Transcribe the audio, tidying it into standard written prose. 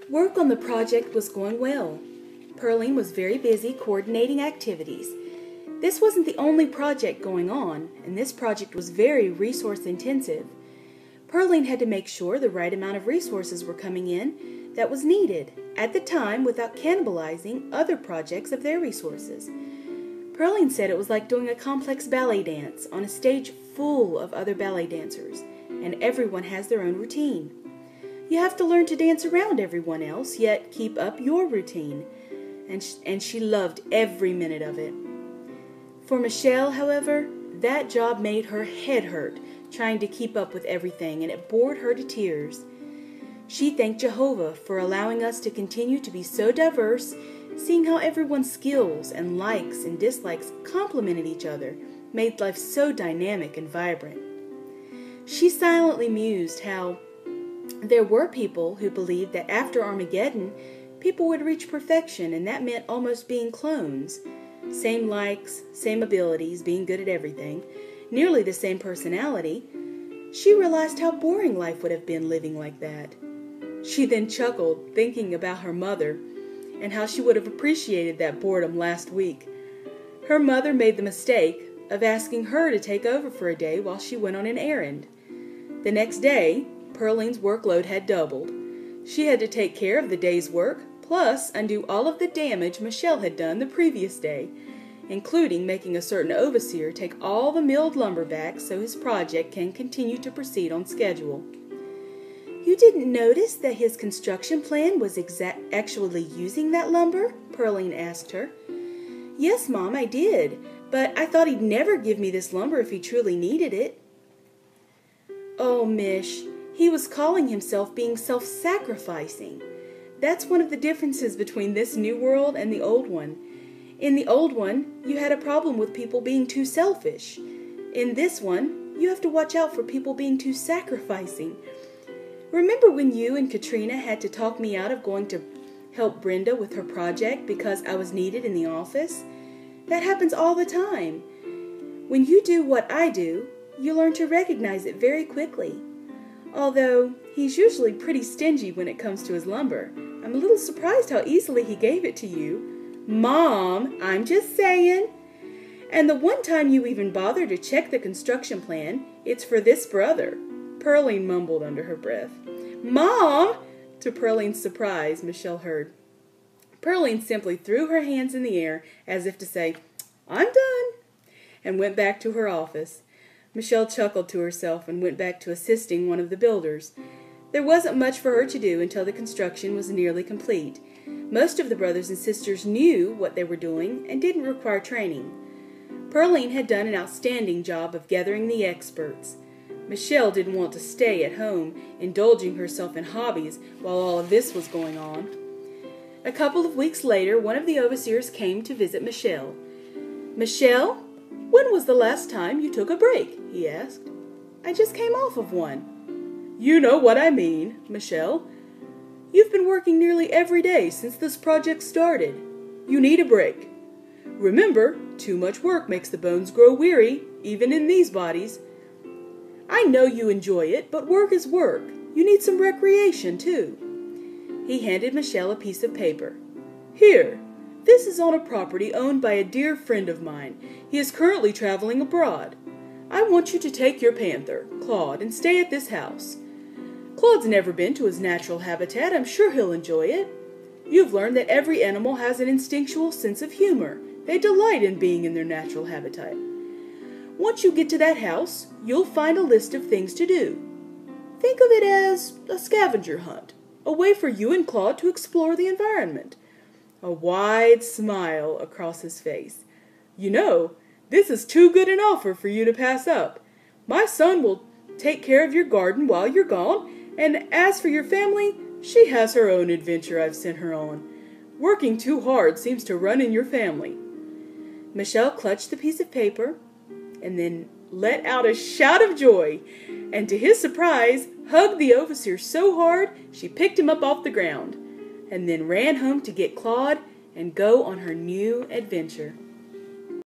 Work on the project was going well. Pearline was very busy coordinating activities. This wasn't the only project going on, and this project was very resource intensive. Pearline had to make sure the right amount of resources were coming in that was needed at the time without cannibalizing other projects of their resources. Pearline said it was like doing a complex ballet dance on a stage full of other ballet dancers, and everyone has their own routine. You have to learn to dance around everyone else, yet keep up your routine, and she loved every minute of it. For Michelle, however, that job made her head hurt, trying to keep up with everything, and it bored her to tears. She thanked Jehovah for allowing us to continue to be so diverse, seeing how everyone's skills and likes and dislikes complemented each other, made life so dynamic and vibrant. She silently mused how there were people who believed that after Armageddon, people would reach perfection, and that meant almost being clones. Same likes, same abilities, being good at everything, nearly the same personality. She realized how boring life would have been living like that. She then chuckled, thinking about her mother and how she would have appreciated that boredom last week. Her mother made the mistake of asking her to take over for a day while she went on an errand. The next day, Pearline's workload had doubled. She had to take care of the day's work, plus undo all of the damage Michelle had done the previous day, including making a certain overseer take all the milled lumber back so his project can continue to proceed on schedule. "You didn't notice that his construction plan was actually using that lumber?" Pearline asked her. "Yes, Mom, I did, but I thought he'd never give me this lumber if he truly needed it." "Oh, Mish, he was calling himself being self-sacrificing. That's one of the differences between this new world and the old one. In the old one, you had a problem with people being too selfish. In this one, you have to watch out for people being too sacrificing. Remember when you and Katrina had to talk me out of going to help Brenda with her project because I was needed in the office? That happens all the time. When you do what I do, you learn to recognize it very quickly. Although he's usually pretty stingy when it comes to his lumber. I'm a little surprised how easily he gave it to you." "Mom, I'm just saying. And the one time you even bothered to check the construction plan, it's for this brother," Pearline mumbled under her breath. "Mom!" To Pearline's surprise, Michelle heard. Pearline simply threw her hands in the air as if to say, "I'm done," and went back to her office. Michelle chuckled to herself and went back to assisting one of the builders. There wasn't much for her to do until the construction was nearly complete. Most of the brothers and sisters knew what they were doing and didn't require training. Pearline had done an outstanding job of gathering the experts. Michelle didn't want to stay at home, indulging herself in hobbies while all of this was going on. A couple of weeks later, one of the overseers came to visit Michelle. "Michelle, when was the last time you took a break?" he asked. "I just came off of one." "You know what I mean, Michelle. You've been working nearly every day since this project started. You need a break. Remember, too much work makes the bones grow weary, even in these bodies. I know you enjoy it, but work is work. You need some recreation, too." He handed Michelle a piece of paper. "Here, this is on a property owned by a dear friend of mine. He is currently traveling abroad. I want you to take your panther, Claude, and stay at this house. Claude's never been to his natural habitat. I'm sure he'll enjoy it. You've learned that every animal has an instinctual sense of humor. They delight in being in their natural habitat. Once you get to that house, you'll find a list of things to do. Think of it as a scavenger hunt, a way for you and Claude to explore the environment." A wide smile across his face. "You know, this is too good an offer for you to pass up. My son will take care of your garden while you're gone, and as for your family, she has her own adventure I've sent her on. Working too hard seems to run in your family." Michelle clutched the piece of paper and then let out a shout of joy, and to his surprise, hugged the overseer so hard she picked him up off the ground, and then ran home to get Claude and go on her new adventure.